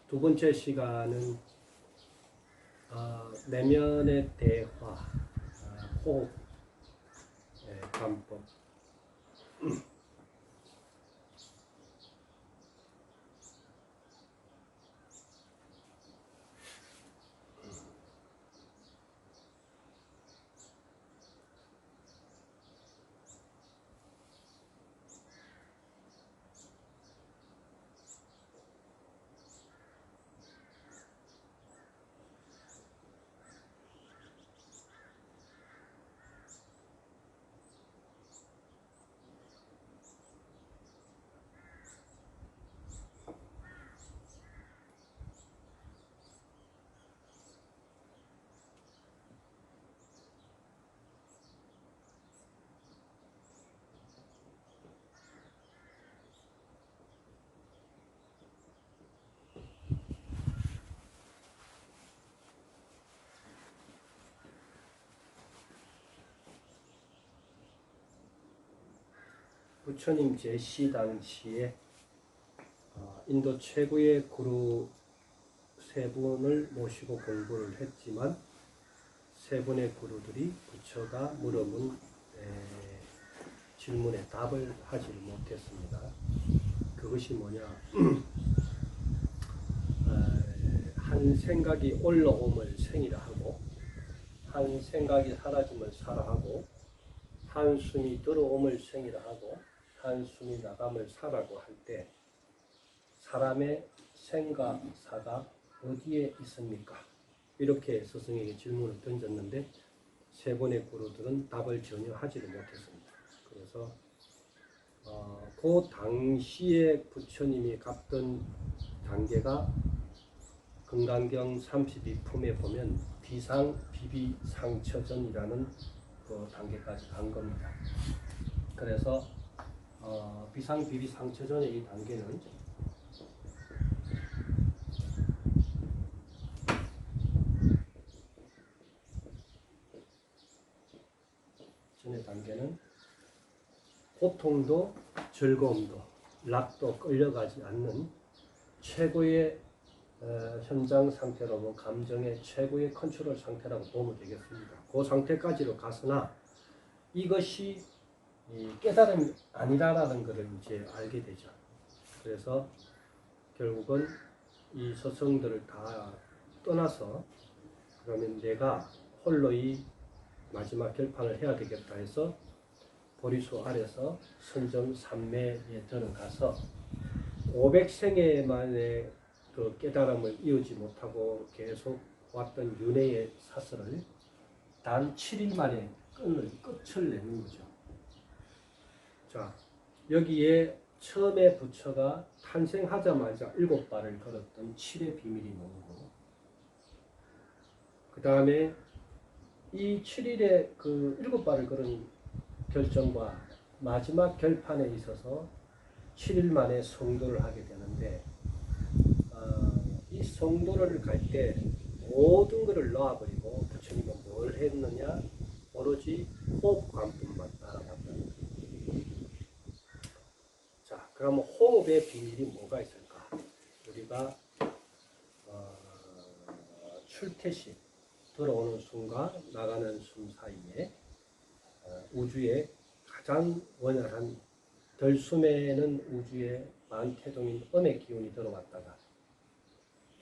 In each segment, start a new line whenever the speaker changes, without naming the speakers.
두 번째 시간은 내면의 대화, 호흡, 관법. 부처님 제시 당시에 인도 최고의 구루 세 분을 모시고 공부를 했지만 세 분의 구루들이 부처가 물어본 질문에 답을 하지 못했습니다. 그것이 뭐냐? 한 생각이 올라옴을 생이라 하고, 한 생각이 사라짐을 사라 하고, 한숨이 들어옴을 생이라 하고, 한숨이 나감을 사라고 할 때 사람의 생과 사가 어디에 있습니까? 이렇게 스승에게 질문을 던졌는데 세 번의 구루들은 답을 전혀 하지를 못했습니다. 그래서 그 당시에 부처님이 갔던 단계가 금강경 32품에 보면 비상비비상처전이라는 그 단계까지 간 겁니다. 그래서 비상비비상처전의 이 단계는 전의 단계는 고통도 즐거움도 낙도 끌려가지 않는 최고의 현장 상태로 보면 감정의 최고의 컨트롤 상태라고 보면 되겠습니다. 그 상태까지로 갔으나 이것이 깨달음이 아니라는 것을 이제 알게 되죠. 그래서 결국은 이 스승들을 다 떠나서 그러면 내가 홀로 이 마지막 결판을 해야 되겠다 해서 보리수 아래서 선정 삼매에 들어가서 500생애 만에 그 깨달음을 이루지 못하고 계속 왔던 윤회의 사슬을 단 7일 만에 끝을 내는 거죠. 자, 여기에 처음에 부처가 탄생하자마자 7발을 걸었던 7의 비밀이 나오고, 그 다음에 이 7일의 그 7발을 걸은 결정과 마지막 결판에 있어서 7일 만에 성도를 하게 되는데, 이 성도를 갈 때 모든 것을 놓아버리고 부처님은 뭘 했느냐? 오로지 호흡관법만 따라갔다는 거예요. 자, 그러면 호흡의 비밀이 뭐가 있을까? 우리가 출퇴시 들어오는 숨과 나가는 숨 사이에 우주의 가장 원활한 덜숨에는 우주의 만태동인 음의 기운이 들어왔다가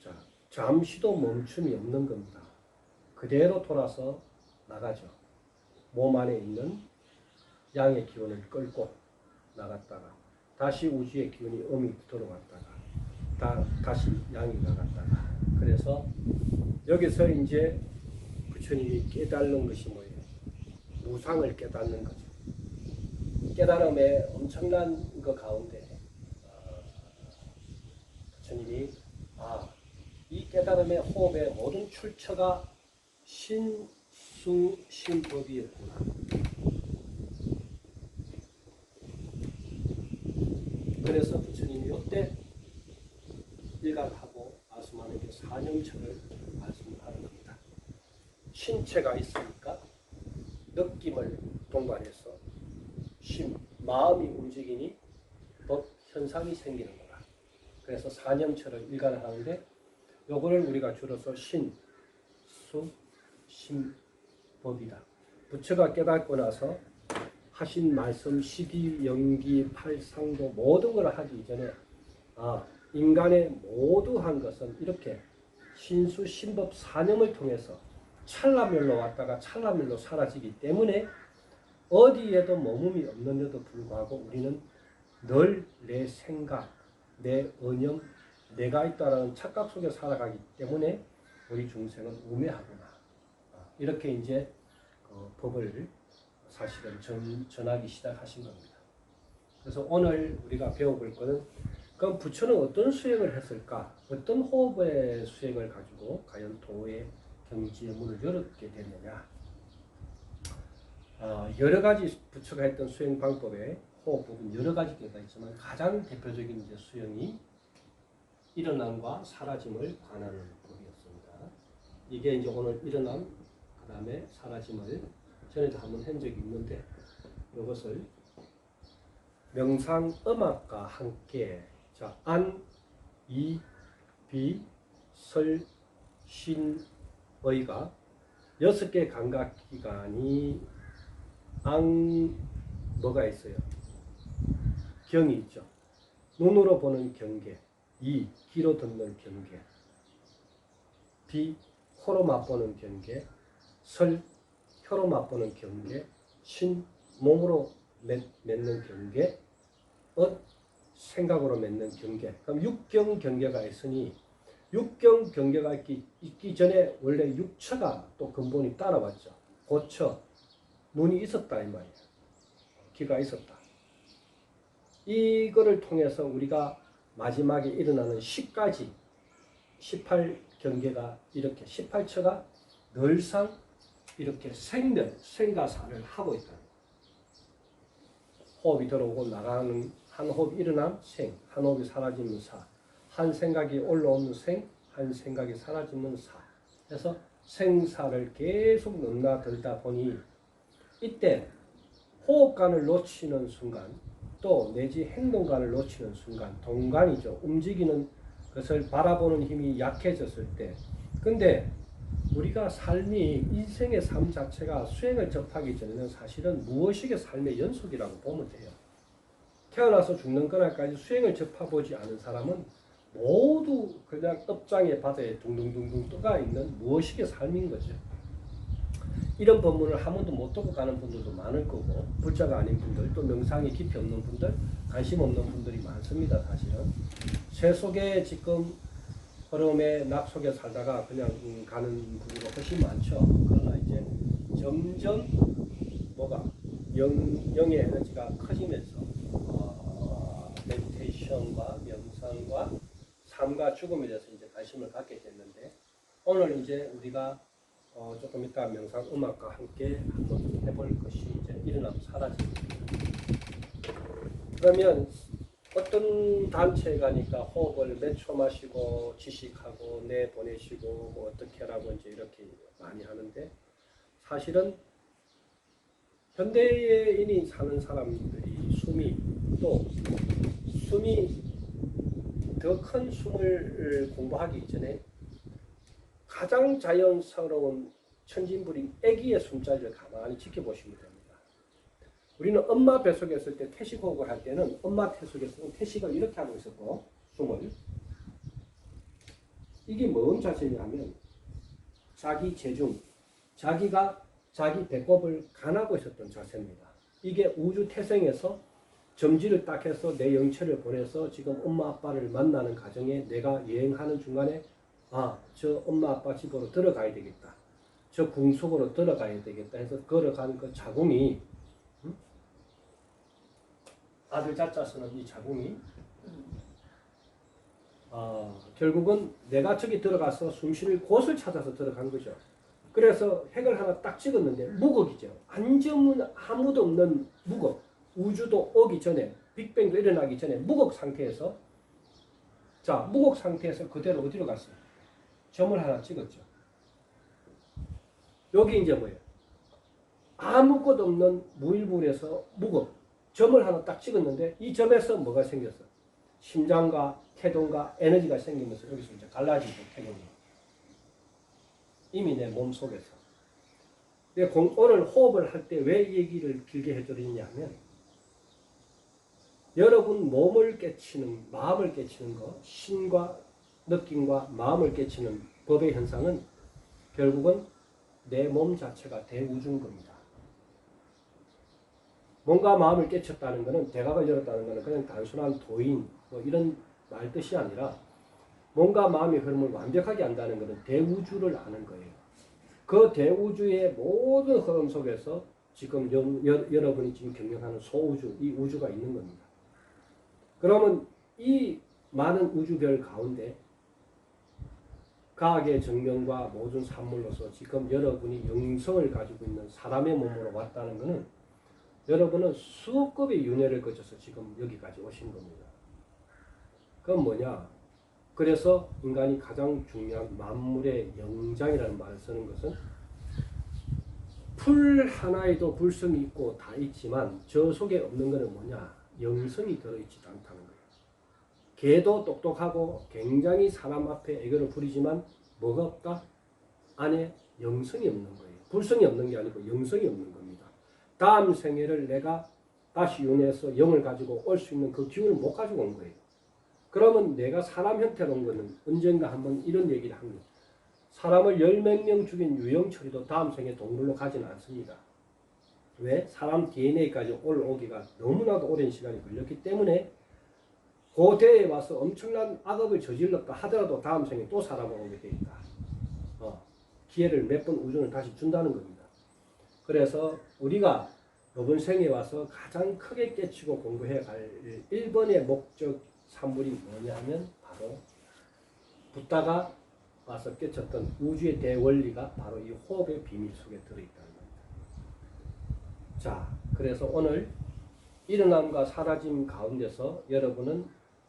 자, 잠시도 멈춤이 없는 겁니다. 그대로 돌아서 나가죠. 몸 안에 있는 양의 기운을 끌고 나갔다가 다시 우주의 기운이 음이 들어왔다가 다시 양이 나갔다가, 그래서 여기서 이제 부처님이 깨달는 것이 뭐예요? 무상을 깨닫는 거죠. 깨달음의 엄청난 것 가운데 부처님이 이 깨달음의 호흡의 모든 출처가 신수신법이었구나. 그래서 부처님이 이때 일각하고 말씀하는 게 사념처를 말씀하는 겁니다. 신체가 있으니까 느낌을 동반해서 마음이 움직이니 법 현상이 생기는 거다. 그래서 사념처를 일관을 하는데 요거를 우리가 줄여서 신, 수, 신법이다. 부처가 깨닫고 나서 하신 말씀, 시기, 연기, 팔상도 모든 걸 하기 이전에 인간의 모두 한 것은 이렇게 신수, 신법, 사념을 통해서 찰나멸로 왔다가 찰나멸로 사라지기 때문에 어디에도 머금이 없는데도 불구하고 우리는 늘 내 생각, 내 언영, 내가 있다라는 착각 속에 살아가기 때문에 우리 중생은 우매하구나. 이렇게 이제 법을 사실은 전하기 시작하신 겁니다. 그래서 오늘 우리가 배워볼 것은 그럼 부처는 어떤 수행을 했을까? 어떤 호흡의 수행을 가지고 과연 도의 경지의 문을 열었게 됐느냐? 여러 가지 부처가 했던 수행 방법에 호흡법은 여러 가지가 있지만 가장 대표적인 이제 수행이 일어남과 사라짐을 관하는 법이었습니다. 이게 이제 오늘 일어남, 그 다음에 사라짐을 전에도 한번 한 적이 있는데 이것을 명상 음악과 함께 안, 이, 비, 설, 신, 의가 6개 감각기관이 뭐가 있어요? 경이 있죠. 눈으로 보는 경계, 이, 귀로 듣는 경계, 비, 코로 맛보는 경계, 설, 혀로 맛보는 경계, 신, 몸으로 맺는 경계, 생각으로 맺는 경계. 그럼 육경 경계가 있으니 육경 경계가 있기 전에 원래 육처가 또 근본이 따라왔죠. 고처, 눈이 있었다 이 말이에요. 귀가 있었다. 이거를 통해서 우리가 마지막에 일어나는 10가지 18경계가 이렇게 18처가 늘상 이렇게 생가사를 하고 있다. 호흡이 들어오고 나가는 한 호흡 일어남 생, 한 호흡이 사라지면 사, 한 생각이 올라오는 생, 한 생각이 사라지면 사. 그래서 생사를 계속 넘나들다 보니 이때 호흡관을 놓치는 순간 또 내지 행동관을 놓치는 순간 동관이죠. 움직이는 것을 바라보는 힘이 약해졌을 때 근데 우리가 삶이 인생의 삶 자체가 수행을 접하기 전에는 사실은 무의식의 삶의 연속이라고 보면 돼요. 태어나서 죽는 그날까지 수행을 접해보지 않은 사람은 모두 그냥 업장의 바다에 둥둥둥둥 떠가 있는 무의식의 삶인 거죠. 이런 법문을 한 번도 못 듣고 가는 분들도 많을 거고 불자가 아닌 분들 또 명상이 깊이 없는 분들 관심 없는 분들이 많습니다. 사실은 새 속에 지금 흐름의 낙 속에 살다가 그냥 가는 분들도 훨씬 많죠. 그러나 이제 점점 뭐가 영의 에너지가 커지면서 메디테이션과 명상과 삶과 죽음에 대해서 이제 관심을 갖게 됐는데 오늘 이제 우리가 조금 이따 명상 음악과 함께 한번 해볼 것이 이제 일어남 사라집니다. 그러면 어떤 단체에 가니까 호흡을 몇 초 마시고 지식하고 내보내시고 뭐 어떻게 하라고 이제 이렇게 많이 하는데 사실은 현대인이 사는 사람들이 숨이 더 큰 숨을 공부하기 이전에 가장 자연스러운 천진불인 아기의 숨자리를 가만히 지켜보시면 됩니다. 우리는 엄마 뱃속에 있을 때 태식호흡을 할 때는 엄마 태속에서는 태식을 이렇게 하고 있었고 숨을 이게 뭔 자세냐면 자기 체중, 자기가 자기 배꼽을 간하고 있었던 자세입니다. 이게 우주 태생에서 점지를 딱 해서 내 영체를 보내서 지금 엄마 아빠를 만나는 과정에 내가 여행하는 중간에 저 엄마 아빠 집으로 들어가야 되겠다. 저 궁속으로 들어가야 되겠다 해서 걸어가는 그 자궁이 아들 자자 쓰는 이 자궁이 결국은 내가 저기 들어가서 숨쉴 곳을 찾아서 들어간 거죠. 그래서 핵을 하나 딱 찍었는데 무극이죠. 안정은 아무도 없는 무극. 우주도 오기 전에 빅뱅도 일어나기 전에 무극 상태에서 무극 상태에서 그대로 어디로 갔어요? 점을 하나 찍었죠. 여기 이제 뭐예요? 아무것도 없는 무일물에서 무극 점을 하나 딱 찍었는데 이 점에서 뭐가 생겼어? 심장과 태동과 에너지가 생기면서 여기서 이제 갈라지고 태동이 이미 내 몸 속에서. 오늘 호흡을 할 때 왜 이 얘기를 길게 해드리냐면 여러분 몸을 깨치는 마음을 깨치는 것, 신과 느낌과 마음을 깨치는 법의 현상은 결국은 내 몸 자체가 대우주인 겁니다. 몸과 마음을 깨쳤다는 것은 대각을 열었다는 것은 그냥 단순한 도인 뭐 이런 말 뜻이 아니라 몸과 마음의 흐름을 완벽하게 안다는 것은 대우주를 아는 거예요. 그 대우주의 모든 흐름 속에서 지금 여러분이 지금 경영하는 소우주, 이 우주가 있는 겁니다. 그러면 이 많은 우주별 가운데 과학의 증명과 모든 산물로서 지금 여러분이 영성을 가지고 있는 사람의 몸으로 왔다는 것은 여러분은 수급의 윤회를 거쳐서 지금 여기까지 오신 겁니다. 그건 뭐냐? 그래서 인간이 가장 중요한 만물의 영장이라는 말을 쓰는 것은 풀 하나에도 불성이 있고 다 있지만 저 속에 없는 것은 뭐냐? 영성이 들어있지도 않다는 거예요. 개도 똑똑하고 굉장히 사람 앞에 애교를 부리지만 뭐가 없다? 안에 영성이 없는 거예요. 불성이 없는 게 아니고 영성이 없는 겁니다. 다음 생애를 내가 다시 윤회해서 영을 가지고 올 수 있는 그 기운을 못 가지고 온 거예요. 그러면 내가 사람 형태로 온 거는 언젠가 한번 이런 얘기를 한 거예요. 사람을 10몇 명 죽인 유영철이도 다음 생에 동물로 가지는 않습니다. 왜? 사람 DNA까지 올라오기가 너무나도 오랜 시간이 걸렸기 때문에 고대에 와서 엄청난 악업을 저질렀다 하더라도 다음 생에 또 사람으로 오게 돼 있다. 기회를 몇 번 우주는 다시 준다는 겁니다. 그래서 우리가 이번 생에 와서 가장 크게 깨치고 공부해야 할 1번의 목적 산물이 뭐냐면 바로 붓다가 와서 깨쳤던 우주의 대원리가 바로 이 호흡의 비밀 속에 들어있다는 겁니다. 자, 그래서 오늘 일어남과 사라짐 가운데서 여러분은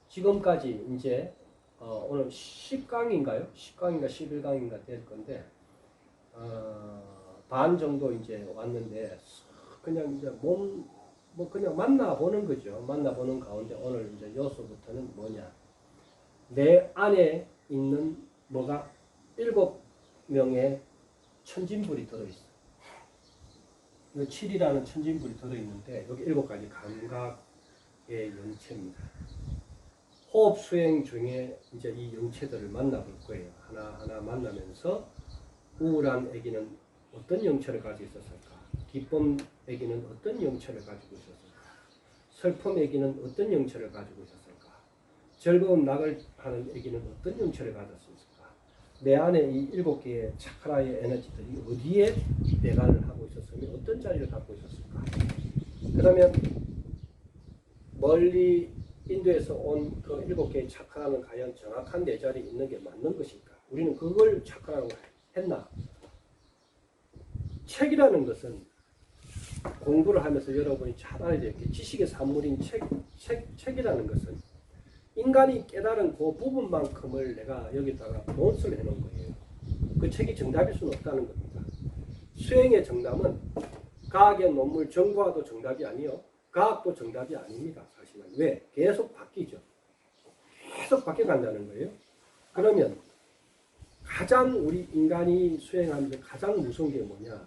지금까지 이제 오늘 10강인가요? 10강인가 11강인가 될 건데 반 정도 이제 왔는데 그냥 이제 뭐 그냥 만나보는 거죠. 만나보는 가운데 오늘 이제 요소부터는 뭐냐? 내 안에 있는 뭐가 7명의 천진불이 들어있어. 이 7이라는 천진불이 들어있는데 여기 7가지 감각의 영체입니다. 호흡 수행 중에 이제 이 영체들을 만나볼 거예요. 하나하나 만나면서 우울한 애기는 어떤 영체를 가지고 있었을까? 기쁨 애기는 어떤 영체를 가지고 있었을까? 슬픔 애기는 어떤 영체를 가지고 있었을까? 즐거운 낙을 하는 애기는 어떤 영체를 가졌을까? 내 안에 이 7개의 차크라의 에너지들이 어디에 배관을 하고 있었으며 어떤 자리를 갖고 있었을까? 그러면 멀리 인도에서 온 그 7개의 차크라는 과연 정확한 내 자리에 있는 게 맞는 것일까? 우리는 그걸 차크라고 했나? 책이라는 것은 공부를 하면서 여러분이 잘 알아야 될 게 지식의 산물인 책이라는 것은 인간이 깨달은 그 부분만큼을 내가 여기다가 노트를 해놓은 거예요. 그 책이 정답일 수는 없다는 겁니다. 수행의 정답은 과학의 논문 정보화도 정답이 아니요. 과학도 정답이 아닙니다. 사실은. 왜? 계속 바뀌죠. 계속 바뀌어간다는 거예요. 그러면 가장 우리 인간이 수행하면서 가장 무서운 게 뭐냐?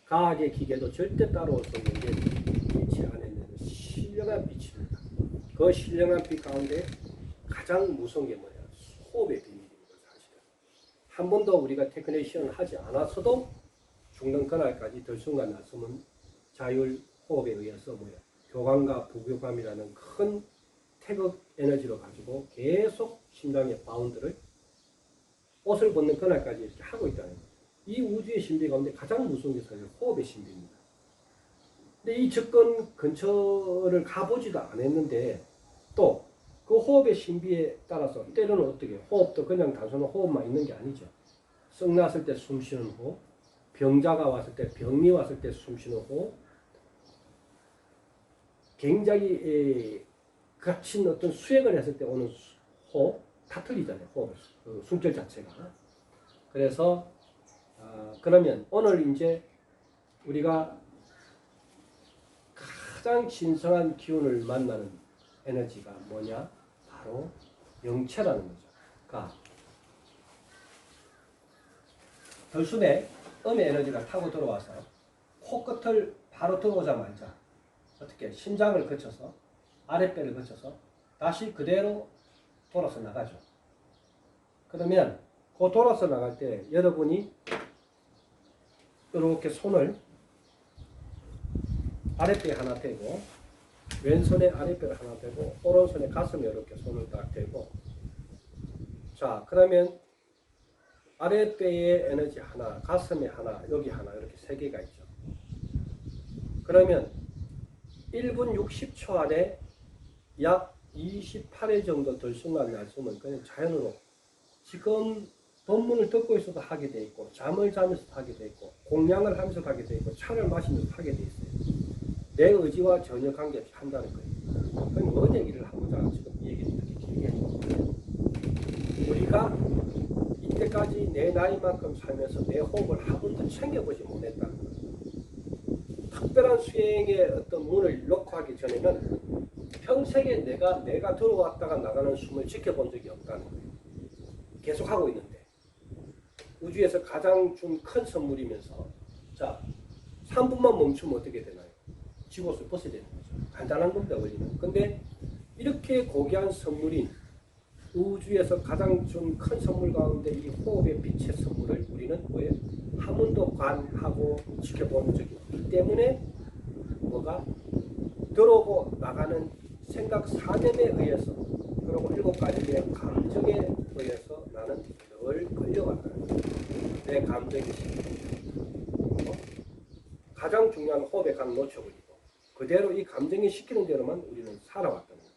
과학의 기계도 절대 따라올 수 없는 게 빛이 안에 있는 신령한 빛입니다. 그 신령한 빛 가운데 가장 무서운 게 뭐냐? 호흡의 비밀입니다. 사실은. 한 번도 우리가 테크니션을 하지 않았어도 죽는 그날까지 들순간 났으면 자율 호흡에 의해서 뭐야? 교감과 부교감이라는 큰 태극 에너지로 가지고 계속 심장의 바운드를 옷을 벗는 그날까지 이렇게 하고 있다는 거예요. 이 우주의 신비 가운데 가장 무서운 게 사실 호흡의 신비입니다. 근데 이 접근 근처를 가보지도 않았는데 또 그 호흡의 신비에 따라서 때로는 어떻게 호흡도 그냥 단순한 호흡만 있는 게 아니죠. 썩 났을 때 숨 쉬는 호흡, 병자가 왔을 때 병이 왔을 때 숨 쉬는 호흡, 굉장히 갇힌 어떤 수행을 했을 때 오는 호흡 다 틀리잖아요. 호흡, 그 숨결 자체가. 그래서 그러면 오늘 이제 우리가 가장 신성한 기운을 만나는 에너지가 뭐냐? 바로 영체라는 거죠. 그러니까 들숨에 음의 에너지가 타고 들어와서 코끝을 바로 들어오자마자 어떻게 심장을 거쳐서 아랫배를 거쳐서 다시 그대로 돌아서 나가죠. 그러면 그 돌아서 나갈 때 여러분이 이렇게 손을 아랫배에 하나 대고 왼손에 아랫배를 하나 대고 오른손에 가슴에 이렇게 손을 딱 대고 자 그러면 아랫배에 에너지 하나, 가슴에 하나, 여기 하나 이렇게 세 개가 있죠. 그러면 1분 60초 안에 약 28회 정도 들숨과 날숨은 그냥 자연으로 지금 법문을 듣고 있어도 하게 돼 있고 잠을 자면서 하게 돼 있고 공양을 하면서 하게 돼 있고 차를 마시면서 하게 돼 있어요. 내 의지와 전혀 관계없이 한다는 거예요. 그럼 뭔 얘기를 하고자 지금 얘기를 이렇게 길게 했는데 우리가 이때까지 내 나이만큼 살면서 내 호흡을 한 번도 챙겨보지 못했다는 거예요. 특별한 수행의 어떤 문을 놓고 하기 전에는 평생에 내가 들어왔다가 나가는 숨을 지켜본 적이 없다는 거예요. 계속 하고 있는데 우주에서 가장 준 큰 선물이면서 자 3분만 멈추면 어떻게 되나요? 지구옷을 벗어야 되는 거죠. 간단한 겁니다. 원리는. 근데 이렇게 고귀한 선물인 우주에서 가장 준 큰 선물 가운데 이 호흡의 빛의 선물을 우리는 왜 한 번도 관하고 지켜본 적이 없기 때문에 뭐가 들어오고 나가는 생각 사념에 의해서 그리고 7가지의 감정에 의해서 나는 늘 끌려간다는 거예요. 내 감정이 가장 중요한 호흡에 간 놓쳐버리고 그대로 이 감정이 시키는 대로만 우리는 살아왔다는 거죠.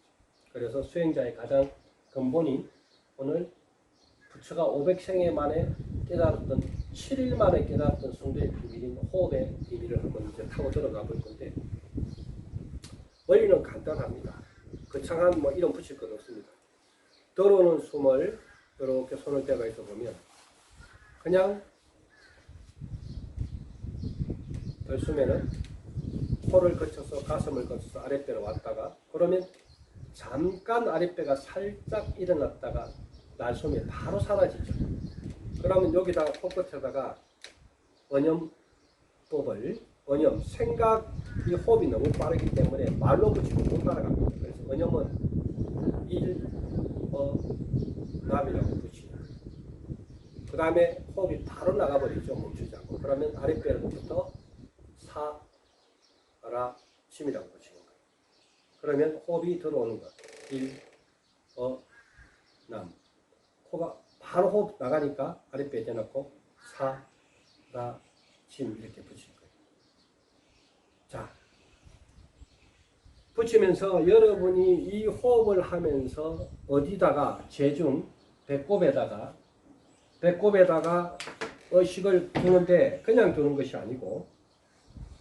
그래서 수행자의 가장 근본이 오늘 부처가 500생애 만에 깨달았던 7일 만에 깨달았던 성도의 비밀인 호흡의 비밀을 한번 이제 타고 들어가 볼 건데 원리는 간단합니다. 거창한 뭐 이름 붙일 것 없습니다. 들어오는 숨을 이렇게 손을 대가 있어 보면 그냥 들숨에는 코를 거쳐서 가슴을 거쳐서 아랫배로 왔다가 그러면 잠깐 아랫배가 살짝 일어났다가 날숨에 바로 사라지죠. 그러면 여기다가 코끝에다가 언염법을 생각이 호흡이 너무 빠르기 때문에 말로 붙이고 못 따라갑니다. 그래서 언염은 1, 남이라고 붙이고 그 다음에 호흡이 바로 나가버리죠. 멈추지 않고. 그러면 아랫배로부터 사, 라, 심이라고 붙이는 거예요. 그러면 호흡이 들어오는 것. 1, 남. 코가 바로 호흡 나가니까 아랫배에 대놓고 사, 라, 심 이렇게 붙일 거예요. 자, 붙이면서 여러분이 이 호흡을 하면서 어디다가 재중, 배꼽에다가 의식을 두는데 그냥 두는 것이 아니고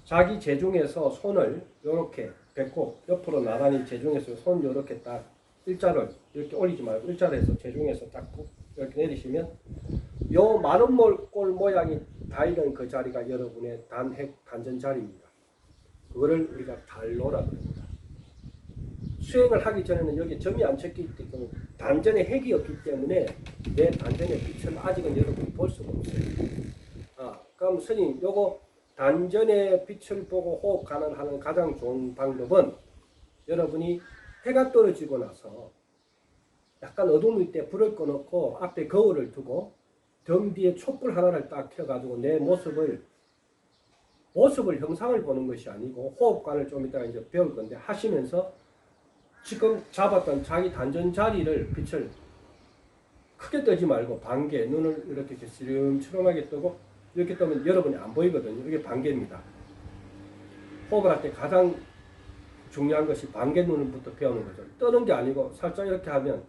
자기 재중에서 손을 이렇게 배꼽 옆으로 나란히 재중해서 손 이렇게 딱 일자를 이렇게 올리지 말고 일자로 해서 재중해서 딱 이렇게 내리시면 요 마른 골 모양이 닿이는 그 자리가 여러분의 단전 자리입니다. 그거를 우리가 달로라고 합니다. 수행을 하기 전에는 여기 점이 안 쳤기 때문에 단전에 핵이 없기 때문에 내 단전의 빛을 아직은 여러분이 볼 수가 없어요. 그럼 스님 요거 단전의 빛을 보고 호흡 가능하는 가장 좋은 방법은 여러분이 해가 떨어지고 나서 약간 어둠일 때 불을 꺼놓고 앞에 거울을 두고 등 뒤에 촛불 하나를 딱 켜가지고 내 모습을 형상을 보는 것이 아니고 호흡관을 좀 이따가 이제 배울 건데 하시면서 지금 잡았던 자기 단전 자리를 빛을 크게 뜨지 말고 반개 눈을 이렇게 시름시름하게 뜨고 이렇게 뜨면 여러분이 안 보이거든요. 이게 반개입니다. 호흡을 할 때 가장 중요한 것이 반개 눈부터 배우는 거죠. 뜨는 게 아니고 살짝 이렇게 하면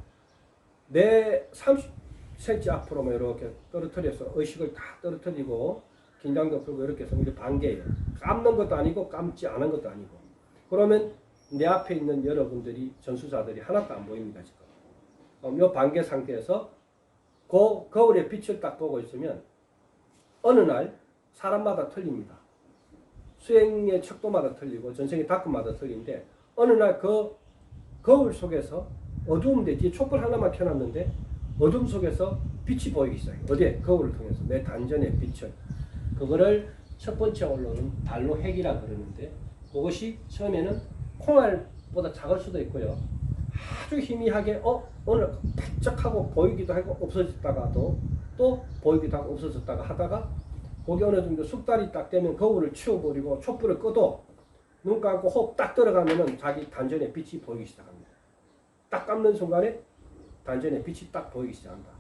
내 30cm 앞으로만 이렇게 떨어뜨려서 의식을 다 떨어뜨리고 긴장도 풀고 이렇게 해서 이게 반개예요. 감는 것도 아니고 감지 않은 것도 아니고. 그러면 내 앞에 있는 여러분들이 전수자들이 하나도 안 보입니다. 지금. 이 반개 상태에서 그 거울에 빛을 딱 보고 있으면 어느 날 사람마다 틀립니다. 수행의 척도마다 틀리고 전생의 닦음마다 틀린데 어느 날 그 거울 속에서 어두운데 뒤에 촛불 하나만 켜놨는데 어둠 속에서 빛이 보이기 시작해요. 어디에? 거울을 통해서 내 단전의 빛을. 그거를 첫 번째 올라오는 발로핵이라 그러는데 그것이 처음에는 콩알보다 작을 수도 있고요. 아주 희미하게 오늘 반짝하고 보이기도 하고 없어졌다가도 또 보이기도 하고 없어졌다가 하다가 거기 어느 정도 숙달이 딱 되면 거울을 치워버리고 촛불을 꺼도 눈 감고 호흡 딱 들어가면은 자기 단전에 빛이 보이기 시작합니다. 딱 감는 순간에 단전에 빛이 딱 보이기 시작한다.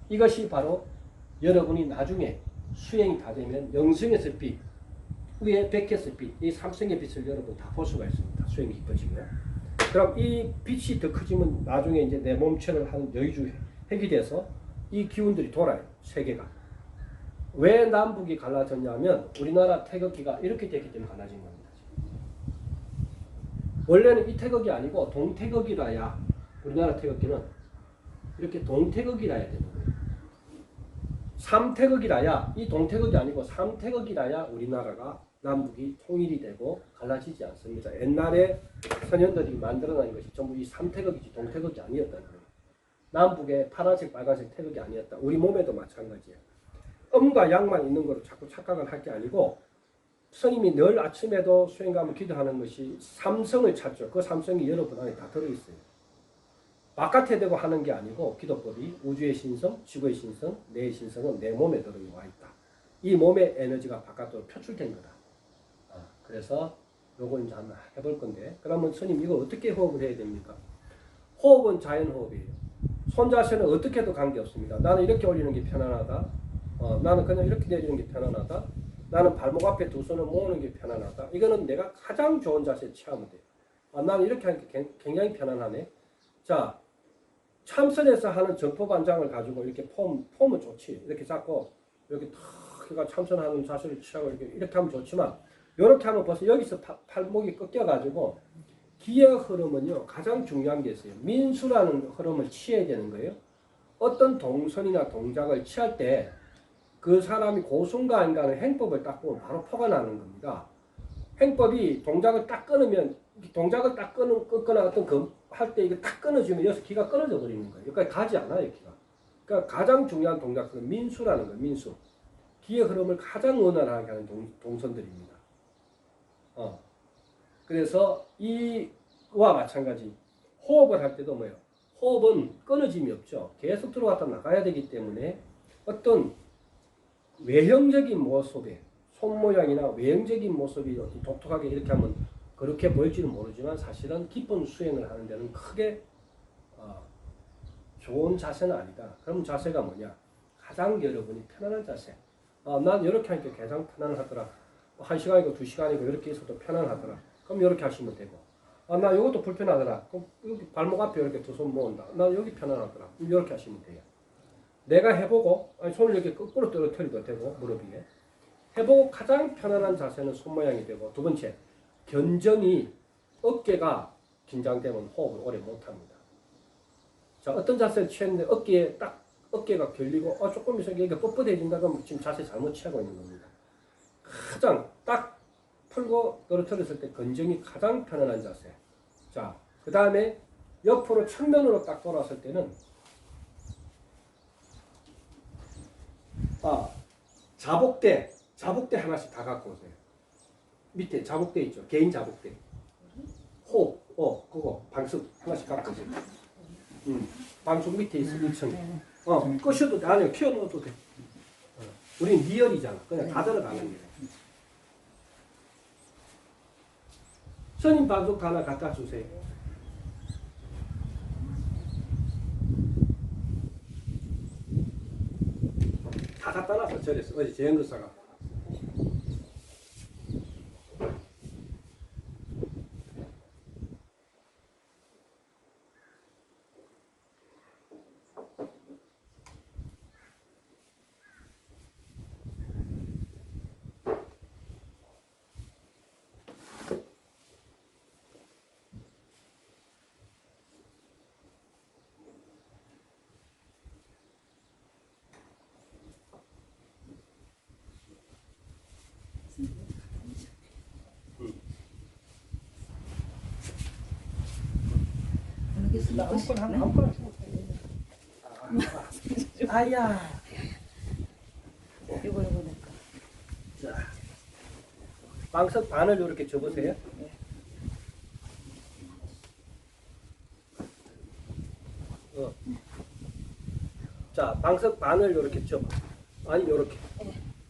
이것이 바로 여러분이 나중에 수행이 다 되면 영성에서 빛, 위에 백에서 빛, 이 삼성의 빛을 여러분 다 볼 수가 있습니다. 수행이 깊어지고요. 그럼 이 빛이 더 커지면 나중에 이제 내 몸체를 하는 여의주 핵이 돼서 이 기운들이 돌아요. 세계가. 왜 남북이 갈라졌냐면 우리나라 태극기가 이렇게 됐기 때문에 갈라진 겁니다. 원래는 이 태극이 아니고 동태극이라야 우리나라 태극기는 이렇게 동태극이라야 되는 거예요. 삼태극이라야 이 동태극이 아니고 삼태극이라야 우리나라가 남북이 통일이 되고 갈라지지 않습니다. 옛날에 선현들이 만들어낸 것이 전부 이 삼태극이지 동태극이 아니었다는 거예요. 남북의 파란색 빨간색 태극이 아니었다. 우리 몸에도 마찬가지예요. 음과 양만 있는 거로 자꾸 착각을 할 게 아니고 스님이 늘 아침에도 수행 가면 기도하는 것이 삼성을 찾죠. 그 삼성이 여러분 안에 다 들어있어요. 바깥에 대고 하는 게 아니고 기도법이 우주의 신성, 지구의 신성, 내 신성은 내 몸에 들어와 있다. 이 몸의 에너지가 바깥으로 표출된 거다. 그래서 요거 이제 한번 해볼 건데 그러면 스님 이거 어떻게 호흡을 해야 됩니까? 호흡은 자연호흡이에요. 손자세는 어떻게 해도 관계없습니다. 나는 이렇게 올리는 게 편안하다. 나는 그냥 이렇게 내리는 게 편안하다. 나는 발목 앞에 두 손을 모으는 게 편안하다. 이거는 내가 가장 좋은 자세에 취하면 돼요. 나는 이렇게 하니까 굉장히 편안하네. 자, 참선에서 하는 점포반장을 가지고 이렇게 폼은 좋지. 이렇게 잡고 이렇게 탁 해가 참선하는 자세를 취하고 이렇게 하면 좋지만 이렇게 하면 벌써 여기서 팔목이 꺾여가지고 기의 흐름은요 가장 중요한 게 있어요. 민수라는 흐름을 취해야 되는 거예요. 어떤 동선이나 동작을 취할 때 그 사람이 고순간인가는 행법을 딱 보면 바로 포가 나는 겁니다. 행법이 동작을 딱 끊으면 동작을 딱 끊거나 어떤 할 때 이거 딱 끊어지면 여기서 기가 끊어져 버리는 거예요. 여기까지 가지 않아요, 기가. 그러니까 가장 중요한 동작은 민수라는 거예요, 민수. 기의 흐름을 가장 원활하게 하는 동선들입니다. 그래서 이와 마찬가지 호흡을 할 때도 뭐예요? 호흡은 끊어짐이 없죠. 계속 들어갔다 나가야 되기 때문에 어떤 외형적인 모습에 손 모양이나 외형적인 모습이 독특하게 이렇게 하면 그렇게 보일지는 모르지만 사실은 깊은 수행을 하는 데는 크게 좋은 자세는 아니다. 그럼 자세가 뭐냐? 가장 여러분이 편안한 자세. 난 이렇게 하니까 가장 편안하더라. 1시간이고 2시간이고 이렇게 있어도 편안하더라. 그럼 이렇게 하시면 되고. 나 이것도 불편하더라. 그럼 여기 발목 앞에 이렇게 두 손 모은다. 나 여기 편안하더라. 그럼 이렇게 하시면 돼요. 내가 해보고 손을 이렇게 거꾸로 떨어뜨려도 되고 무릎 위에 해보고 가장 편안한 자세는 손 모양이 되고 두 번째 견정이 어깨가 긴장되면 호흡을 오래 못합니다. 자 어떤 자세를 취했는데 어깨가 결리고 조금 있으면 여기가 뻣뻣해진다 그러면 지금 자세 잘못 취하고 있는 겁니다. 가장 딱 풀고 떨어뜨렸을 때 견정이 가장 편안한 자세. 자 그 다음에 옆으로 측면으로 딱 돌았을 때는 자복대 하나씩 다 갖고 오세요. 밑에 자복대 있죠. 개인 자복대. 호흡, 그거 방석 하나씩 갖고 오세요. 방석 밑에 있어 1층에. 끄셔도 돼. 아니요, 키워 넣어도 돼. 우린 리얼이잖아. 그냥 다 들어가는 거예요. 스님 방석 하나 갖다 주세요. 다 갖다 놔서 저랬어. 어제 재현거사가. 나 아무거나 주고 아야.
이거 내거.
자, 방석 반을 이렇게 접으세요. 자, 방석 반을 이렇게 접어. 아니, 이렇게.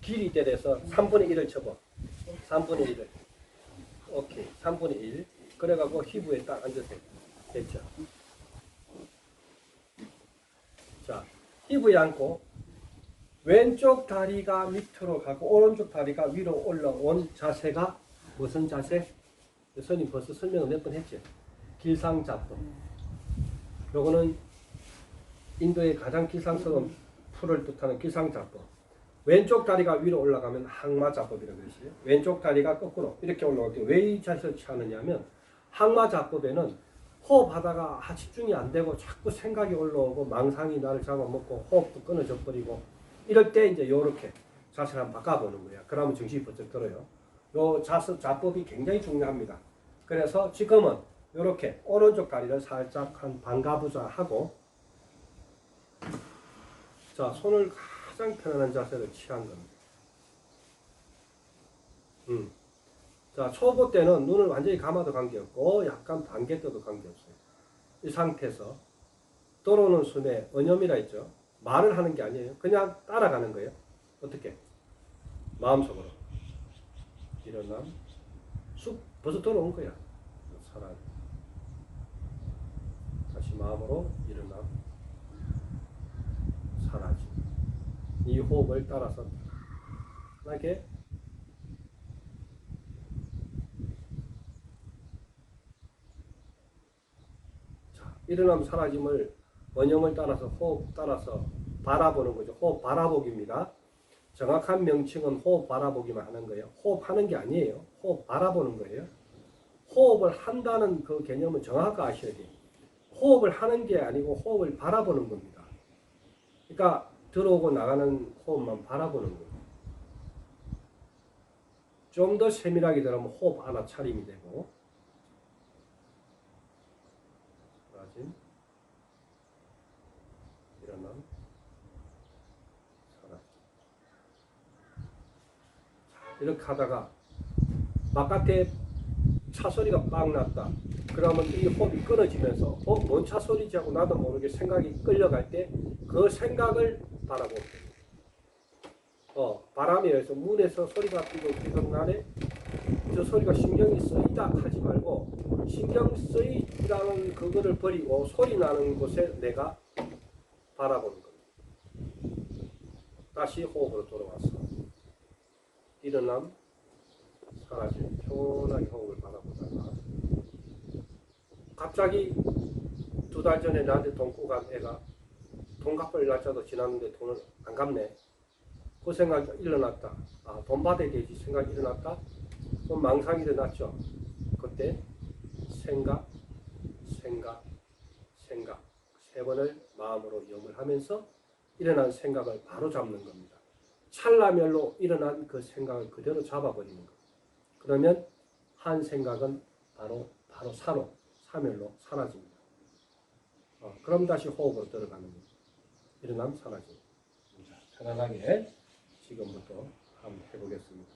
길이 때려서 3분의 1을 접어. 3분의 1을. 오케이. 3분의 1. 그래가지고 히브에 딱 앉으세요. 됐죠? 자, 히브에 앉고, 왼쪽 다리가 밑으로 가고, 오른쪽 다리가 위로 올라온 자세가 무슨 자세? 선생님 벌써 설명을 몇 번 했죠? 길상잡법. 요거는 인도의 가장 길상스러운 풀을 뜻하는 길상잡법. 왼쪽 다리가 위로 올라가면 항마자법이라고 그러시죠. 왼쪽 다리가 거꾸로 이렇게 올라올 때 왜 이 자세를 취하느냐면 항마자법에는 호흡하다가 집중이 안 되고 자꾸 생각이 올라오고 망상이 나를 잡아먹고 호흡도 끊어져 버리고 이럴 때 이제 요렇게 자세를 한번 바꿔보는 거예요. 그러면 정신이 번쩍 들어요. 요 자법이 굉장히 중요합니다. 그래서 지금은 요렇게 오른쪽 다리를 살짝 한 반가부좌 하고 자, 손을 가장 편안한 자세를 취한 겁니다. 자, 초보 때는 눈을 완전히 감아도 관계없고 약간 반개 떠도 관계없어요. 이 상태에서 들어오는 숨에 언염이라 했죠. 말을 하는 게 아니에요. 그냥 따라가는 거예요. 어떻게? 마음속으로. 일어남. 쑥 벌써 들어온 거야. 사람. 다시 마음으로 일어남. 사라짐. 이 호흡을 따라서 편하게 일어남 사라짐을 원형을 따라서 호흡 따라서 바라보는 거죠. 호흡 바라보기입니다. 정확한 명칭은 호흡 바라보기만 하는 거예요. 호흡하는 게 아니에요. 호흡 바라보는 거예요. 호흡을 한다는 그 개념은 정확하게 아셔야 돼요. 호흡을 하는 게 아니고 호흡을 바라보는 겁니다. 그러니까 들어오고 나가는 호흡만 바라보는 거예요. 좀 더 세밀하게 들어가면 호흡 알아차림이 되고 일어남 사라짐. 이렇게 하다가 바깥에 차 소리가 빵 났다. 그러면 이 호흡이 끊어지면서 뭔 차 소리지 하고 나도 모르게 생각이 끌려갈 때 그 생각을 바라보고 바람에 의해서 문에서 소리가 삐걱삐걱 나네. 저 소리가 신경이 쓰이다 하지 말고 신경 쓰이다는 그거를 버리고 소리 나는 곳에 내가 바라보는 겁니다. 다시 호흡으로 돌아와서 일어남 사라짐 편하게 호흡을 바라보다가 갑자기 2달 전에 나한테 돈 꾸고 간 애가 돈 갚을 날짜도 지났는데 돈을 안 갚네. 그 생각이 일어났다. 아, 돈 받아야 되지 생각이 일어났다. 그럼 망상이 일어났죠. 그때 생각 세 번을 마음으로 염을 하면서 일어난 생각을 바로 잡는 겁니다. 찰나멸로 일어난 그 생각을 그대로 잡아버리는 겁니다. 그러면 한 생각은 바로 사멸로 사라집니다. 그럼 다시 호흡으로 들어가는 겁니다. 일어남 사라짐. 편안하게 지금부터 한번 해보겠습니다.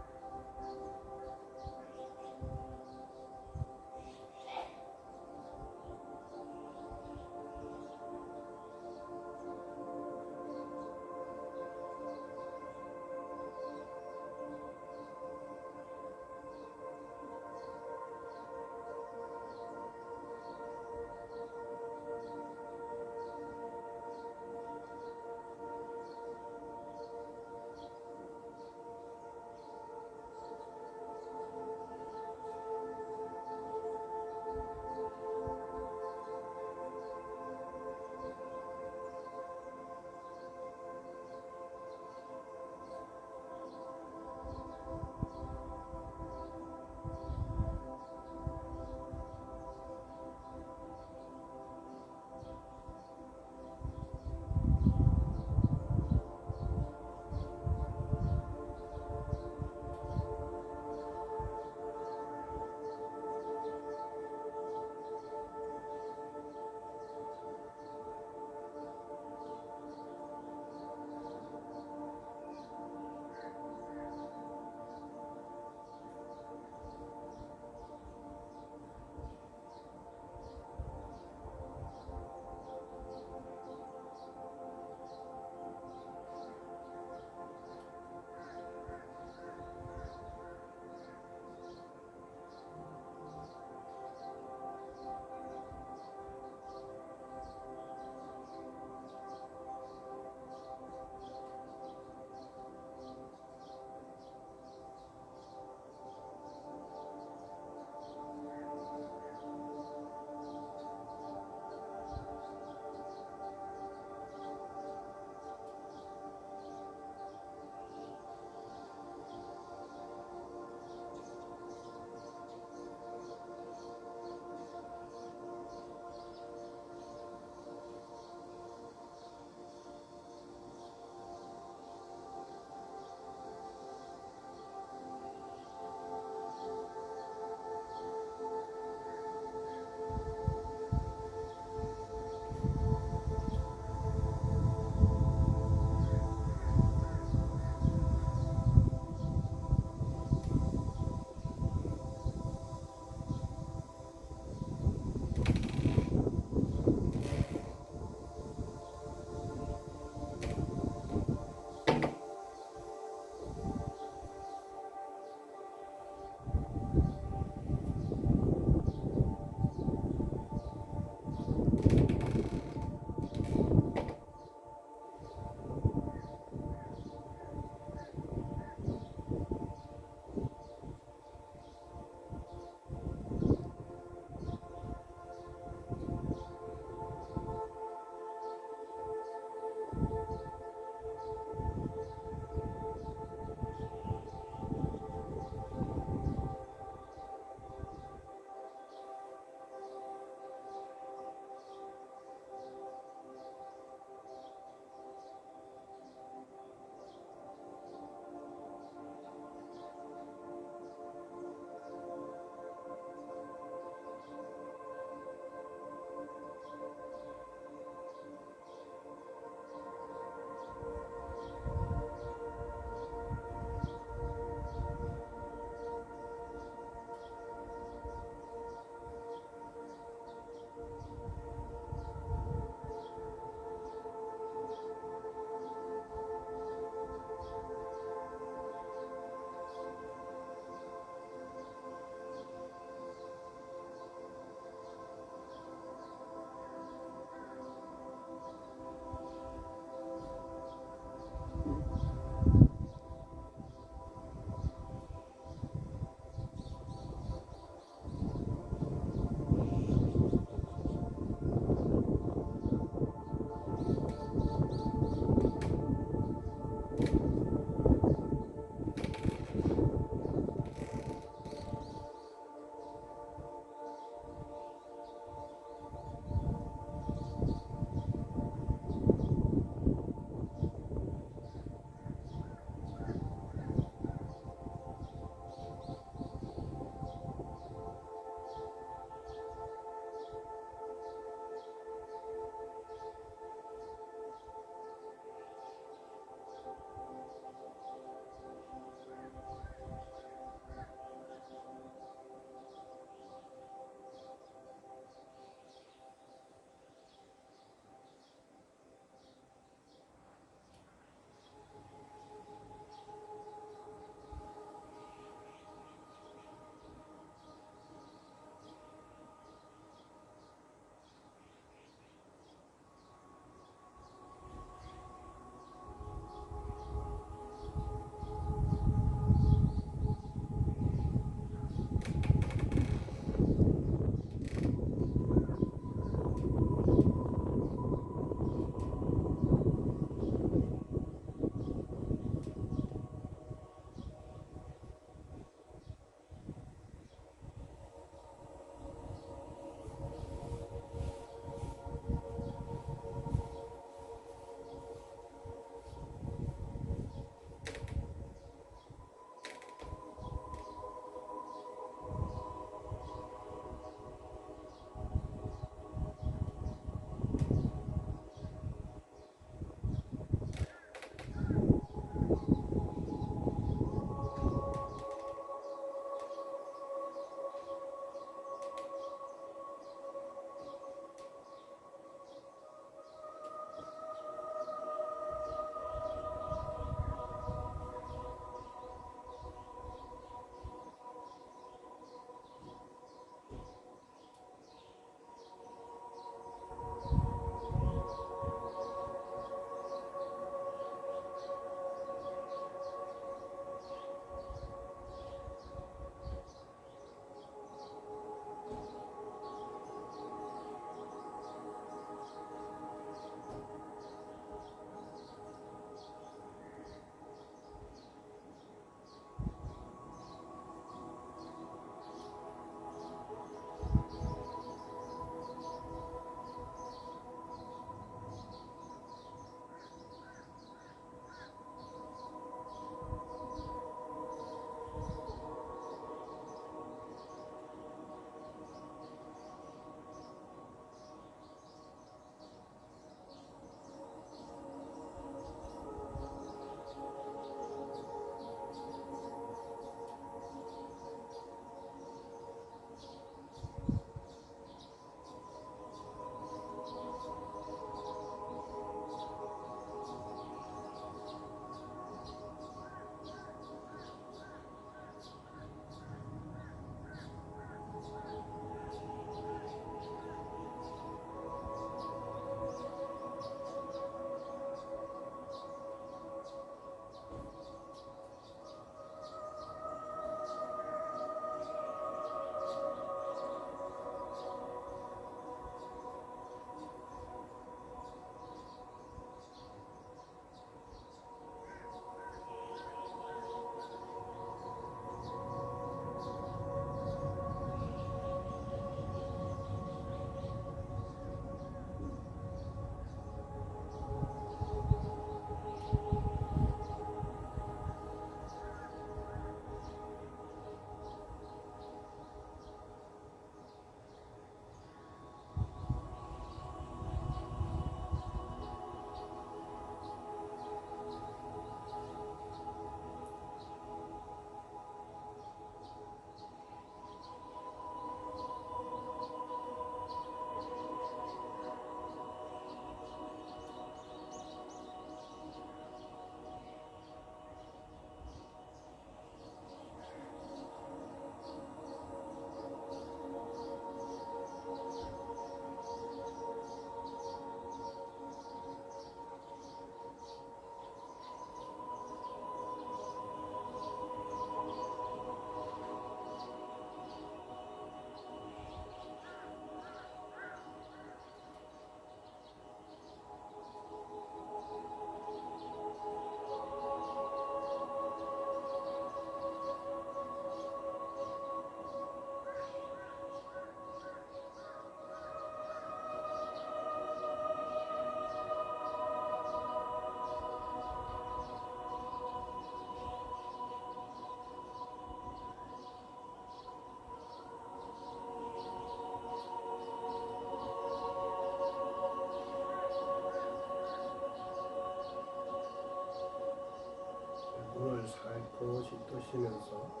숨을 살포시 뜨시면서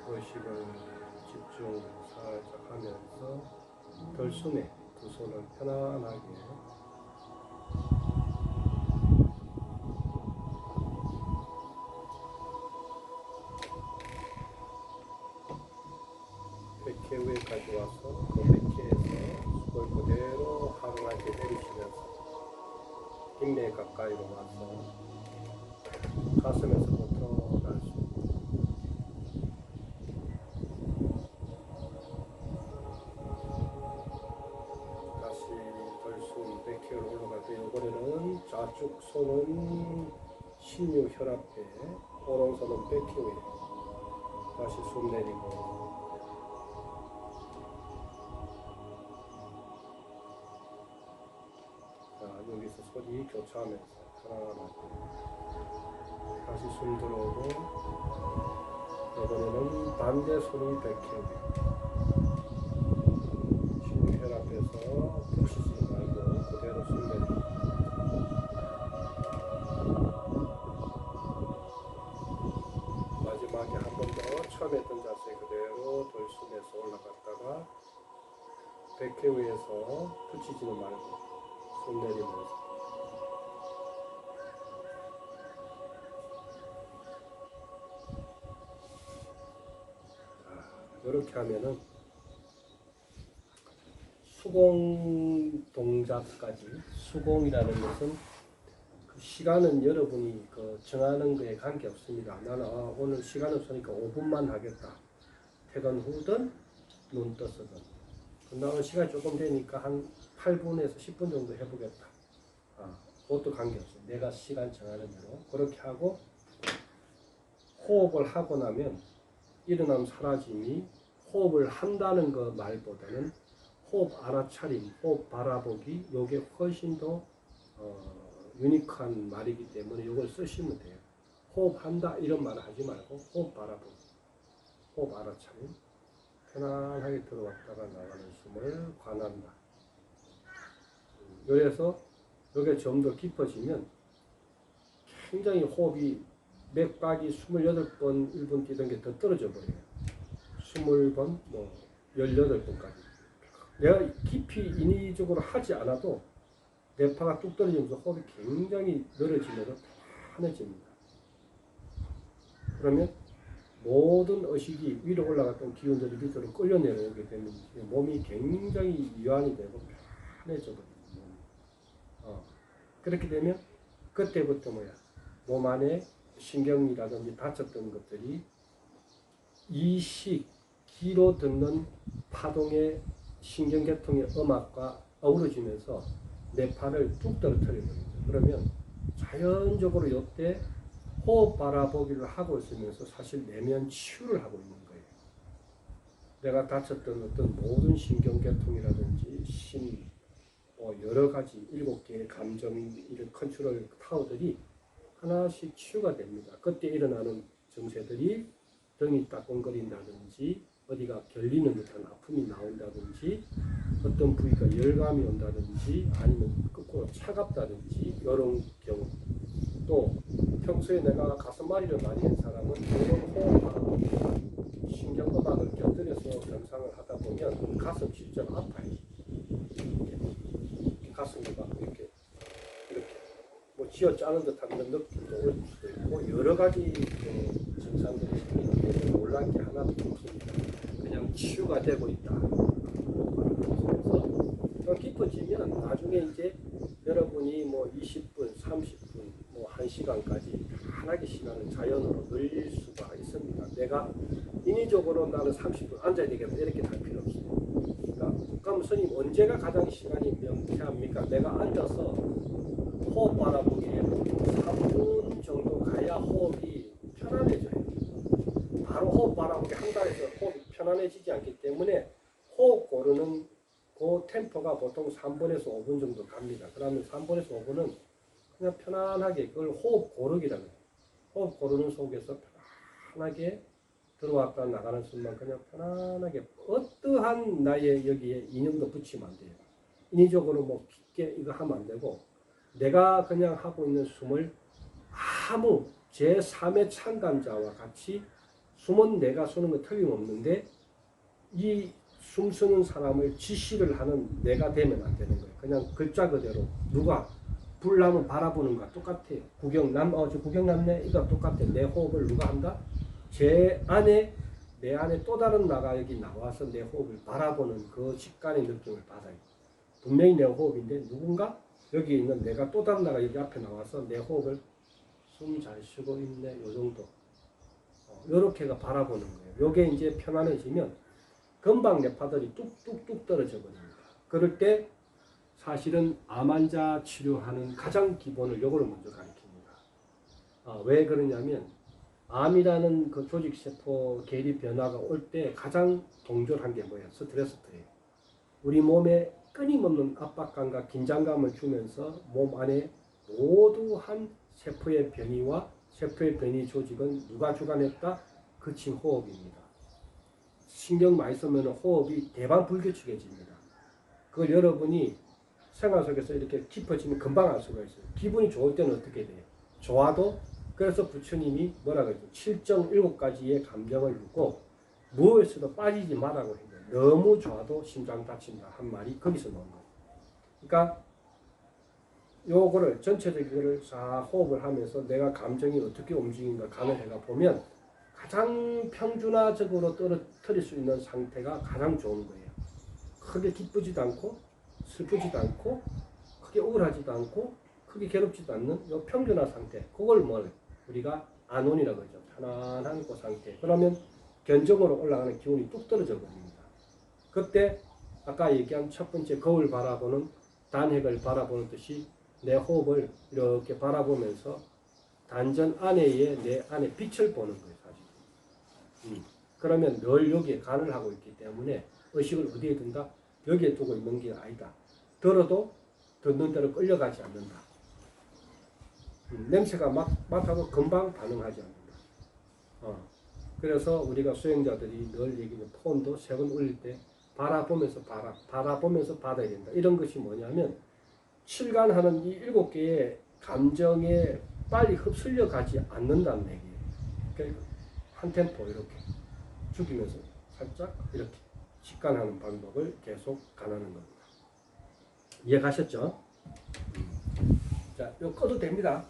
의식을 집중 살짝 하면서 덜숨에 두 손을 편안하게 백회 위에까지 와서 그 백회에서 숨을 그대로 하루하게 내리시면서 흰배 가까이로 와서 가슴에서부터 날숨 다시 덜숨 백회로 올라갈 때 이번에는 좌측 손은 신유 혈압에 오른손은 백회 위에 다시 숨 내리고 여기서 소리 교차하면서 편안하게 다시 숨 들어오고 이번에는 반대 손을 백회위 신유혈압에서 푸시지 말고 그대로 숨 내리고 마지막에 한 번 더 처음에 했던 자세 그대로 돌숨에서 올라갔다가 백회위에서 푸치지는 말고 손 내리면서 이렇게 하면은 수공 동작까지 수공이라는 것은 그 시간은 여러분이 그 정하는 거에 관계없습니다. 나는 오늘 시간 없으니까 5분만 하겠다. 퇴근 후든 눈 떴으든 그다음 시간이 조금 되니까 한 8분에서 10분 정도 해보겠다. 그것도 관계없어요. 내가 시간 정하는 대로 그렇게 하고 호흡을 하고 나면 일어남 사라짐이 호흡을 한다는 그 말보다는 호흡 알아차림, 호흡 바라보기 요게 훨씬 더 유니크한 말이기 때문에 이걸 쓰시면 돼요. 호흡한다 이런 말 하지 말고 호흡 바라보기, 호흡 알아차림 편안하게 들어왔다가 나가는 숨을 관한다. 그래서 이게 좀 더 깊어지면 굉장히 호흡이 맥박이 28번 1분 뛰던 게 더 떨어져 버려요. 20번, 18번까지. 내가 깊이 인위적으로 하지 않아도 뇌파가 뚝 떨어지면서 호흡이 굉장히 늘어지면서 편해집니다. 그러면 모든 의식이 위로 올라갔던 기운들이 밑으로 끌려 내려오게 되면 몸이 굉장히 이완이 되고 편해져 버립니다. 그렇게 되면 그때부터 몸 안에 신경이라든지 다쳤던 것들이 이식, 귀로 듣는 파동의 신경계통의 음악과 어우러지면서 뇌파를 뚝 떨어뜨려 버립니다. 그러면 자연적으로 이때 호흡 바라보기를 하고 있으면서 사실 내면 치유를 하고 있는 거예요. 내가 다쳤던 어떤 모든 신경계통이라든지 심, 여러 가지 7개의 감정, 이런 컨트롤 타워들이 하나씩 치유가 됩니다. 그때 일어나는 증세들이 등이 따끔거린다든지 어디가 결리는 듯한 아픔이 나온다든지 어떤 부위가 열감이 온다든지 아니면 거꾸로 차갑다든지 이런 경우 또 평소에 내가 가슴앓이를 많이 한 사람은 이런 호흡하고 신경음악을 곁들여서 명상을 하다 보면 가슴 실제로 아파요. 가슴이 막 이렇게 쥐어짜는 듯한 그런 느낌도 올 수도 있고 여러 가지 증상들이 놀란 게 하나도 없습니다. 그냥 치유가 되고 있다. 그래서 더 깊어지면 나중에 이제 여러분이 20분, 30분, 1시간까지 편하게 시간을 자연으로 늘릴 수가 있습니다. 내가 인위적으로 나는 30분 앉아야 되겠다 이렇게 할 필요 없어요. 그럼 스님 언제가 가장 시간이 명쾌합니까? 내가 앉아서 호흡 바라보기에 3분 정도 가야 호흡이 편안해져요. 바로 호흡 바라보기 한다 해서 호흡이 편안해지지 않기 때문에 호흡 고르는 그 템포가 보통 3분에서 5분 정도 갑니다. 그러면 3분에서 5분은 그냥 편안하게 그걸 호흡 고르기라는 거예요. 호흡 고르는 속에서 편안하게 들어왔다 나가는 숨만 그냥 편안하게 어떠한 나의 여기에 인형도 붙이면 안 돼요. 인위적으로 깊게 이거 하면 안 되고 내가 그냥 하고 있는 숨을 아무 제3의 참관자와 같이 숨은 내가 쏘는 거 틀림없는데 이 숨 쉬는 사람을 지시를 하는 내가 되면 안 되는 거예요. 그냥 글자 그대로 누가 불나면 바라보는 거와 똑같아요. 저 구경 남네 이거 똑같아. 내 호흡을 누가 한다? 내 안에 또 다른 나가 여기 나와서 내 호흡을 바라보는 그 직관의 느낌을 받아요. 분명히 내 호흡인데 누군가 여기 있는 내가 또 다른 나가 여기 앞에 나와서 내 호흡을 숨 잘 쉬고 있네 요 정도 요렇게가 바라보는 거예요. 요게 이제 편안해지면 금방 뇌파들이 뚝뚝뚝 떨어져 버립니다. 그럴 때 사실은 암 환자 치료하는 가장 기본을 요거를 먼저 가르칩니다. 왜 그러냐면 암이라는 그 조직세포 계리 변화가 올 때 가장 동조한 게 뭐예요? 스트레스예요. 우리 몸에 끊임없는 압박감과 긴장감을 주면서 몸 안에 모두 한 세포의 변이와 세포의 변이 조직은 누가 주관했다? 그친 호흡입니다. 신경 많이 쓰면 호흡이 대반불규칙해집니다. 그걸 여러분이 생활 속에서 이렇게 깊어지면 금방 알 수가 있어요. 기분이 좋을 때는 어떻게 돼요? 좋아도 그래서 부처님이 뭐라 그러죠? 7.7가지의 감정을 주고 무엇에서도 빠지지 말라고 해요. 너무 좋아도 심장 다친다 한 말이 거기서 나온 거예요. 그러니까 요거를 전체적인 다 호흡을 하면서 내가 감정이 어떻게 움직이는가 간을 해가 보면 가장 평준화적으로 떨어뜨릴 수 있는 상태가 가장 좋은 거예요. 크게 기쁘지도 않고 슬프지도 않고 크게 우울하지도 않고 크게 괴롭지도 않는 요 평준화 상태. 그걸 우리가 안온이라고 하죠. 편안한 그 상태. 그러면 견정으로 올라가는 기운이 뚝 떨어져 버립니다. 그때 아까 얘기한 첫 번째 거울 바라보는 단핵을 바라보는 듯이 내 호흡을 이렇게 바라보면서 단전 안에의 내 안에 빛을 보는 거예요. 그러면 늘 여기에 간을 하고 있기 때문에 의식을 어디에 둔다? 여기에 두고 있는 게 아니다. 들어도 듣는 대로 끌려가지 않는다. 냄새가 맡아도 금방 반응하지 않는다. 그래서 우리가 수행자들이 늘 얘기하는 폰도 3번 올릴 때 바라보면서 바라보면서 받아야 된다. 이런 것이 뭐냐면 실간하는 이 7개의 감정에 빨리 흡수려 가지 않는다는 얘기예요. 그러니까 한 템포 이렇게 죽이면서 살짝 이렇게 직관하는 방법을 계속 가는 겁니다. 이해가셨죠? 자, 이거 꺼도 됩니다.